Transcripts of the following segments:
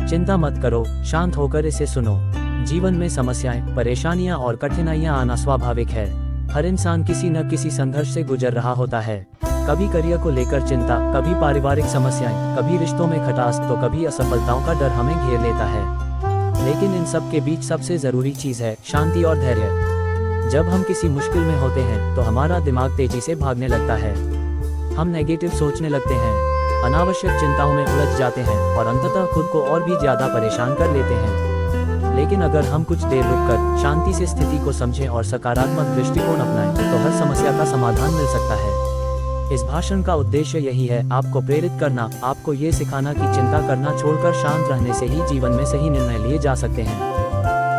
चिंता मत करो, शांत होकर इसे सुनो। जीवन में समस्याएं, परेशानियां और कठिनाइयां आना स्वाभाविक है। हर इंसान किसी न किसी संघर्ष से गुजर रहा होता है। कभी करियर को लेकर चिंता, कभी पारिवारिक समस्याएं, कभी रिश्तों में खटास, तो कभी असफलताओं का डर हमें घेर लेता है। लेकिन इन सब के बीच सबसे जरूरी चीज है शांति और धैर्य। जब हम किसी मुश्किल में होते हैं तो हमारा दिमाग तेजी से भागने लगता है। हम नेगेटिव सोचने लगते हैं, अनावश्यक चिंताओं में उलझ जाते हैं और अंततः खुद को और भी ज्यादा परेशान कर लेते हैं। लेकिन अगर हम कुछ देर रुककर शांति से स्थिति को समझें और सकारात्मक दृष्टिकोण अपनाएं, तो हर समस्या का समाधान मिल सकता है। इस भाषण का उद्देश्य यही है, आपको प्रेरित करना, आपको ये सिखाना कि चिंता करना छोड़कर शांत रहने से ही जीवन में सही निर्णय लिए जा सकते हैं।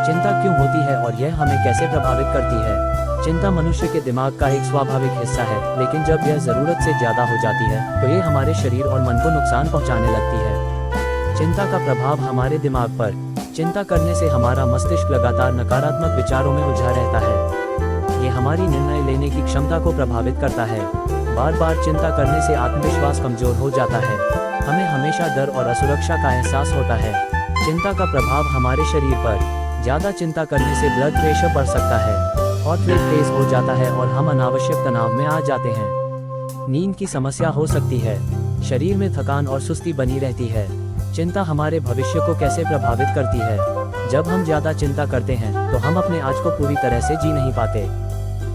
चिंता क्यों होती है और यह हमें कैसे प्रभावित करती है? चिंता मनुष्य के दिमाग का एक स्वाभाविक हिस्सा है, लेकिन जब यह जरूरत से ज्यादा हो जाती है तो ये हमारे शरीर और मन को नुकसान पहुंचाने लगती है। चिंता का प्रभाव हमारे दिमाग पर। चिंता करने से हमारा मस्तिष्क लगातार नकारात्मक विचारों में उलझा रहता है। ये हमारी निर्णय लेने की क्षमता को प्रभावित करता है। बार बार चिंता करने से आत्मविश्वास कमजोर हो जाता है। हमें हमेशा डर और असुरक्षा का एहसास होता है। चिंता का प्रभाव हमारे शरीर पर। ज्यादा चिंता करने से ब्लड प्रेशर बढ़ सकता है, हार्ट रेट तेज हो जाता है और हम अनावश्यक तनाव में आ जाते हैं। नींद की समस्या हो सकती है, शरीर में थकान और सुस्ती बनी रहती है। चिंता हमारे भविष्य को कैसे प्रभावित करती है? जब हम ज्यादा चिंता करते हैं तो हम अपने आज को पूरी तरह से जी नहीं पाते।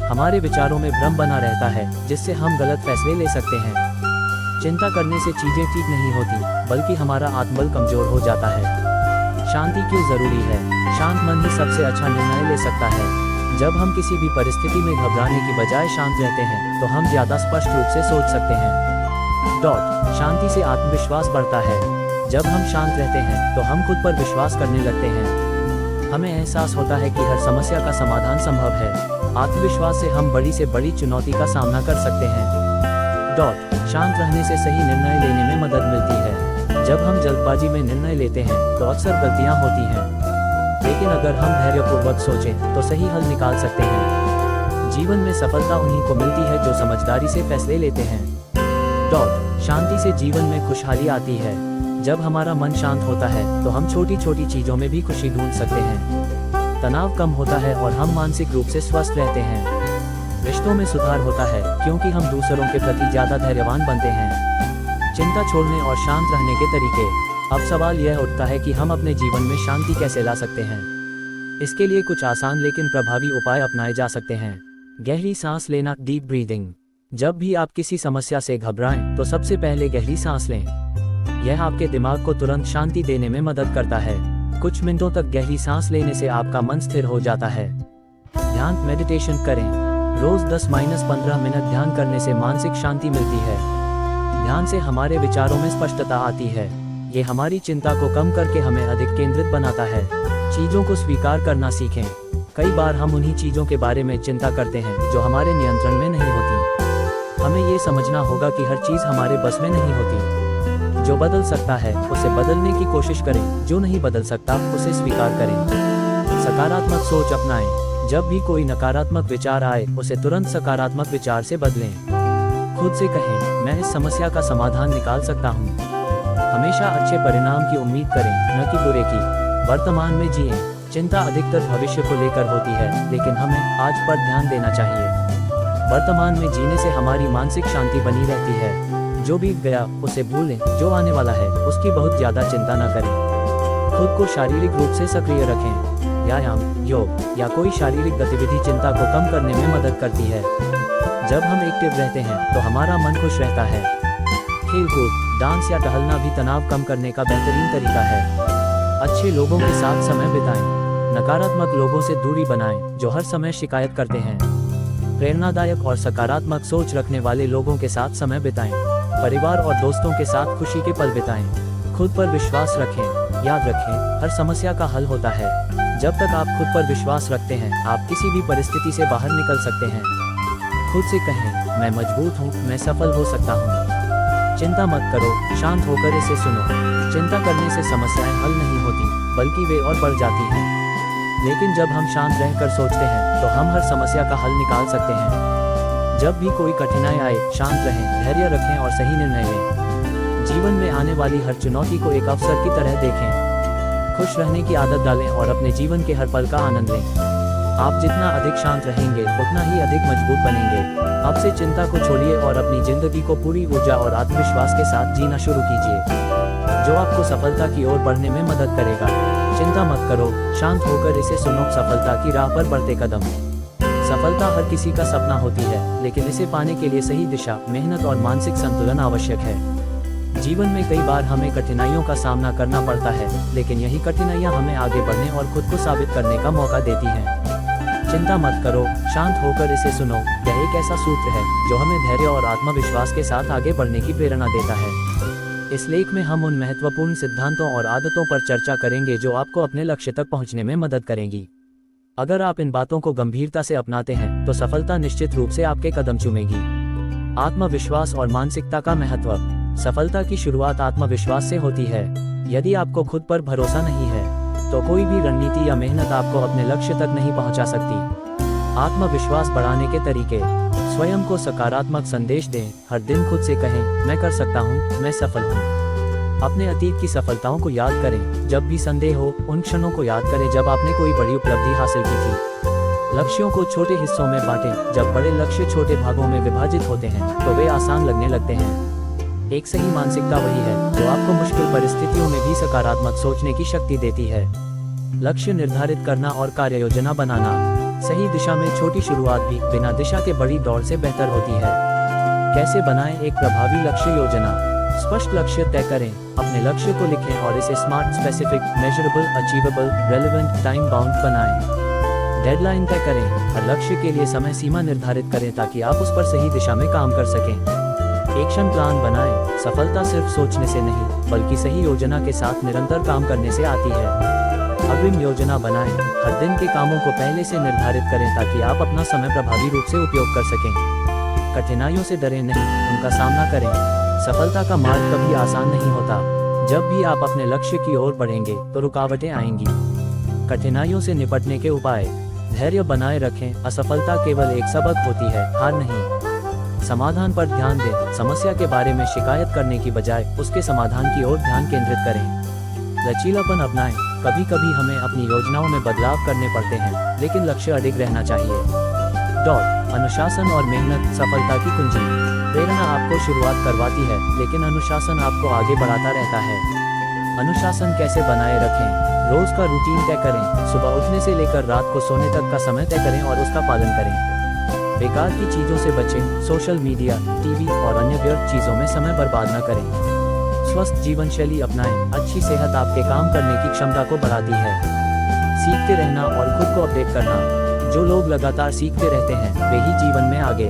हमारे विचारों में भ्रम बना रहता है, जिससे हम गलत फैसले ले सकते हैं। चिंता करने से चीजें ठीक नहीं होती, बल्कि हमारा आत्मबल कमजोर हो जाता है। शांति क्यों जरूरी है? शांत मन ही सबसे अच्छा निर्णय ले सकता है। जब हम किसी भी परिस्थिति में घबराने की बजाय शांत रहते हैं तो हम ज्यादा स्पष्ट रूप से सोच सकते हैं। शांति से आत्मविश्वास बढ़ता है। जब हम शांत रहते हैं तो हम खुद पर विश्वास करने लगते हैं। हमें एहसास होता है कि हर समस्या का समाधान संभव है। आत्मविश्वास से हम बड़ी से बड़ी चुनौती का सामना कर सकते हैं। शांत रहने से सही निर्णय लेने में मदद मिलती है। जब हम जल्दबाजी में निर्णय लेते हैं तो अक्सर गलतियां होती हैं, लेकिन अगर हम धैर्यपूर्वक सोचें तो सही हल निकाल सकते हैं। जीवन में सफलता उन्हीं को मिलती है जो समझदारी से फैसले लेते हैं। शांति से जीवन में खुशहाली आती है। जब हमारा मन शांत होता है तो हम छोटी छोटी चीजों में भी खुशी ढूंढ सकते हैं। तनाव कम होता है और हम मानसिक रूप से स्वस्थ रहते हैं। रिश्तों में सुधार होता है क्योंकि हम दूसरों के प्रति ज्यादा धैर्यवान बनते हैं। चिंता छोड़ने और शांत रहने के तरीके। अब सवाल यह उठता है कि हम अपने जीवन में शांति कैसे ला सकते हैं। इसके लिए कुछ आसान लेकिन प्रभावी उपाय अपनाए जा सकते हैं। गहरी सांस लेना, डीप ब्रीदिंग। जब भी आप किसी समस्या से घबराएं तो सबसे पहले गहरी सांस लें। यह आपके दिमाग को तुरंत शांति देने में मदद करता है। कुछ मिनटों तक गहरी सांस लेने से आपका मन स्थिर हो जाता है। ध्यान, मेडिटेशन करें। रोज 10-15 मिनट ध्यान करने से मानसिक शांति मिलती है। ध्यान से हमारे विचारों में स्पष्टता आती है। ये हमारी चिंता को कम करके हमें अधिक केंद्रित बनाता है। चीजों को स्वीकार करना सीखें। कई बार हम उन्हीं चीजों के बारे में चिंता करते हैं जो हमारे नियंत्रण में नहीं होती। हमें ये समझना होगा कि हर चीज हमारे बस में नहीं होती। जो बदल सकता है उसे बदलने की कोशिश करें, जो नहीं बदल सकता उसे स्वीकार करें। सकारात्मक सोच अपनाएं। जब भी कोई नकारात्मक विचार आए उसे तुरंत सकारात्मक विचार से बदलें। खुद से कहें, मैं इस समस्या का समाधान निकाल सकता हूँ। हमेशा अच्छे परिणाम की उम्मीद करें, न कि बुरे की। वर्तमान में जिएं। चिंता अधिकतर भविष्य को लेकर होती है, लेकिन हमें आज पर ध्यान देना चाहिए। वर्तमान में जीने से हमारी मानसिक शांति बनी रहती है। जो बीत गया उसे भूलें, जो आने वाला है उसकी बहुत ज्यादा चिंता न करें। खुद को शारीरिक रूप से सक्रिय रखें। व्यायाम, योग या कोई शारीरिक गतिविधि चिंता को कम करने में मदद करती है। जब हम एक्टिव रहते हैं तो हमारा मन खुश रहता है। खेलकूद, डांस या टहलना भी तनाव कम करने का बेहतरीन तरीका है। अच्छे लोगों के साथ समय बिताएं। नकारात्मक लोगों से दूरी बनाएं जो हर समय शिकायत करते हैं। प्रेरणादायक और सकारात्मक सोच रखने वाले लोगों के साथ समय बिताएं। परिवार और दोस्तों के साथ खुशी के पल बिताएं। खुद पर विश्वास रखें। याद रखें, हर समस्या का हल होता है। जब तक आप खुद पर विश्वास रखते हैं, आप किसी भी परिस्थिति से बाहर निकल सकते हैं। खुद से कहें, मैं मजबूत हूँ, मैं सफल हो सकता हूँ। चिंता मत करो, शांत होकर इसे सुनो। चिंता करने से समस्याएं हल नहीं होती, बल्कि वे और बढ़ जाती हैं। लेकिन जब हम शांत रहकर सोचते हैं तो हम हर समस्या का हल निकाल सकते हैं। जब भी कोई कठिनाई आए, शांत रहें, धैर्य रखें और सही निर्णय लें। जीवन में आने वाली हर चुनौती को एक अवसर की तरह देखें। खुश रहने की आदत डालें और अपने जीवन के हर पल का आनंद लें। आप जितना अधिक शांत रहेंगे उतना ही अधिक मजबूत बनेंगे। अब से चिंता को छोड़िए और अपनी जिंदगी को पूरी ऊर्जा और आत्मविश्वास के साथ जीना शुरू कीजिए, जो आपको सफलता की ओर बढ़ने में मदद करेगा। चिंता मत करो, शांत होकर इसे सुनो। सफलता की राह पर बढ़ते कदम। सफलता हर किसी का सपना होती है, लेकिन इसे पाने के लिए सही दिशा, मेहनत और मानसिक संतुलन आवश्यक है। जीवन में कई बार हमें कठिनाइयों का सामना करना पड़ता है, लेकिन यही कठिनाइयां हमें आगे बढ़ने और खुद को साबित करने का मौका देती हैं। चिंता मत करो, शांत होकर इसे सुनो। यह एक ऐसा सूत्र है जो हमें धैर्य और आत्मविश्वास के साथ आगे बढ़ने की प्रेरणा देता है। इस लेख में हम उन महत्वपूर्ण सिद्धांतों और आदतों पर चर्चा करेंगे जो आपको अपने लक्ष्य तक पहुंचने में मदद करेंगी। अगर आप इन बातों को गंभीरता से अपनाते हैं तो सफलता निश्चित रूप से आपके कदम चूमेगी। आत्मविश्वास और मानसिकता का महत्व। सफलता की शुरुआत आत्मविश्वास से होती है। यदि आपको खुद पर भरोसा नहीं है तो कोई भी रणनीति या मेहनत आपको अपने लक्ष्य तक नहीं पहुंचा सकती। आत्मविश्वास बढ़ाने के तरीके। स्वयं को सकारात्मक संदेश दें। हर दिन खुद से कहें, मैं कर सकता हूं, मैं सफल हूं। अपने अतीत की सफलताओं को याद करें। जब भी संदेह हो, उन क्षणों को याद करें जब आपने कोई बड़ी उपलब्धि हासिल की थी। लक्ष्यों को छोटे हिस्सों में बांटें। जब बड़े लक्ष्य छोटे भागों में विभाजित होते हैं तो वे आसान लगने लगते हैं। एक सही मानसिकता वही है जो आपको मुश्किल परिस्थितियों में भी सकारात्मक सोचने की शक्ति देती है। लक्ष्य निर्धारित करना और कार्य योजना बनाना। सही दिशा में छोटी शुरुआत भी बिना दिशा के बड़ी दौड़ से बेहतर होती है। कैसे बनाएं एक प्रभावी लक्ष्य योजना। स्पष्ट लक्ष्य तय करें। अपने लक्ष्य को लिखें और इसे smart, specific, measurable, achievable, relevant, time bound बनाएं। डेडलाइन तय करें। हर लक्ष्य के लिए समय सीमा निर्धारित करें ताकि आप उस पर सही दिशा में काम कर सकें। एक्शन प्लान बनाएं। सफलता सिर्फ सोचने से नहीं बल्कि सही योजना के साथ निरंतर काम करने से आती है। अग्रिम योजना बनाएं। हर दिन के कामों को पहले से निर्धारित करें ताकि आप अपना समय प्रभावी रूप से उपयोग कर सकें। कठिनाइयों से डरें नहीं, उनका सामना करें। सफलता का मार्ग कभी आसान नहीं होता। जब भी आप अपने लक्ष्य की ओर बढ़ेंगे तो रुकावटें आएंगी। कठिनाइयों से निपटने के उपाय। धैर्य बनाए रखें। असफलता केवल एक सबक होती है, हार नहीं। समाधान पर ध्यान दें। समस्या के बारे में शिकायत करने की बजाय उसके समाधान की ओर ध्यान केंद्रित करें। लचीलापन अपनाएं। कभी कभी हमें अपनी योजनाओं में बदलाव करने पड़ते हैं, लेकिन लक्ष्य अडिग रहना चाहिए। अनुशासन और मेहनत सफलता की कुंजी। प्रेरणा आपको शुरुआत करवाती है, लेकिन अनुशासन आपको आगे बढ़ाता रहता है। अनुशासन कैसे बनाए रखें। रोज का रूटीन तय करें। सुबह उठने से लेकर रात को सोने तक का समय तय करें और उसका पालन करें। बेकार की चीजों से बचें। सोशल मीडिया, टीवी और अन्य व्यर्थ चीजों में समय बर्बाद न करें। स्वस्थ जीवन शैली अपनाएं। अच्छी सेहत आपके काम करने की क्षमता को बढ़ाती है। सीखते रहना और खुद को अपडेट करना। जो लोग लगातार सीखते रहते हैं वे ही जीवन में आगे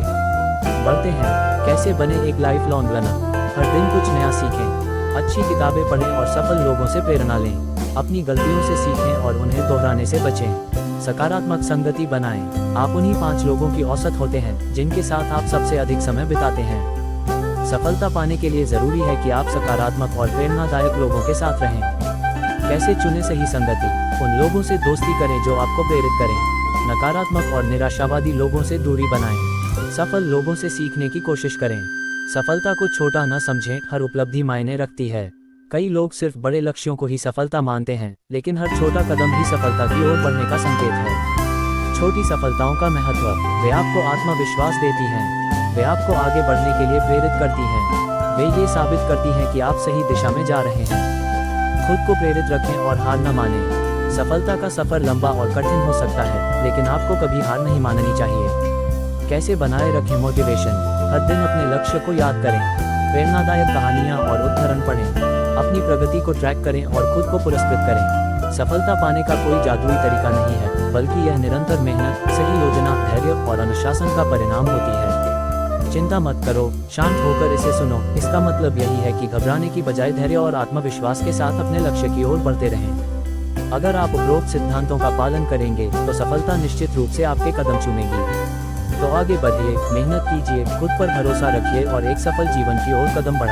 बढ़ते हैं। कैसे बने एक लाइफ लॉन्ग लर्नर। हर दिन कुछ नया सीखें। अच्छी किताबें पढ़ें और सफल लोगों से प्रेरणा लें। अपनी गलतियों से सीखें और उन्हें दोहराने से बचें। सकारात्मक संगति बनाएं। आप उन्हीं 5 लोगों की औसत होते हैं जिनके साथ आप सबसे अधिक समय बिताते हैं। सफलता पाने के लिए जरूरी है कि आप सकारात्मक और प्रेरणादायक लोगों के साथ रहें। कैसे चुनें सही संगति। उन लोगों से दोस्ती करें जो आपको प्रेरित करें। नकारात्मक और निराशावादी लोगों से दूरी बनाएं। सफल लोगों से सीखने की कोशिश करें। सफलता को छोटा न समझें, हर उपलब्धि मायने रखती है। कई लोग सिर्फ बड़े लक्ष्यों को ही सफलता मानते हैं, लेकिन हर छोटा कदम भी सफलता की ओर बढ़ने का संकेत है। छोटी सफलताओं का महत्व। वे आपको आत्मविश्वास देती हैं। वे आपको आगे बढ़ने के लिए प्रेरित करती हैं। वे ये साबित करती हैं कि आप सही दिशा में जा रहे हैं। खुद को प्रेरित रखें और हार न मानें। सफलता का सफर लंबा और कठिन हो सकता है, लेकिन आपको कभी हार नहीं माननी चाहिए। कैसे बनाए रखें मोटिवेशन। हर दिन अपने लक्ष्य को याद करें। प्रेरणादायक कहानियाँ और उदाहरण पढ़ें। अपनी प्रगति को ट्रैक करें और खुद को पुरस्कृत करें। सफलता पाने का कोई जादुई तरीका नहीं है, बल्कि यह निरंतर मेहनत, सही योजना, धैर्य और अनुशासन का परिणाम होती है। चिंता मत करो, शांत होकर इसे सुनो। इसका मतलब यही है कि घबराने की बजाय धैर्य और आत्मविश्वास के साथ अपने लक्ष्य की ओर बढ़ते रहें। अगर आप उपरोक्त सिद्धांतों का पालन करेंगे तो सफलता निश्चित रूप से आपके कदम चूमेगी। तो आगे बढ़िए, मेहनत कीजिए, खुद पर भरोसा रखिए और एक सफल जीवन की ओर कदम बढ़ाइए।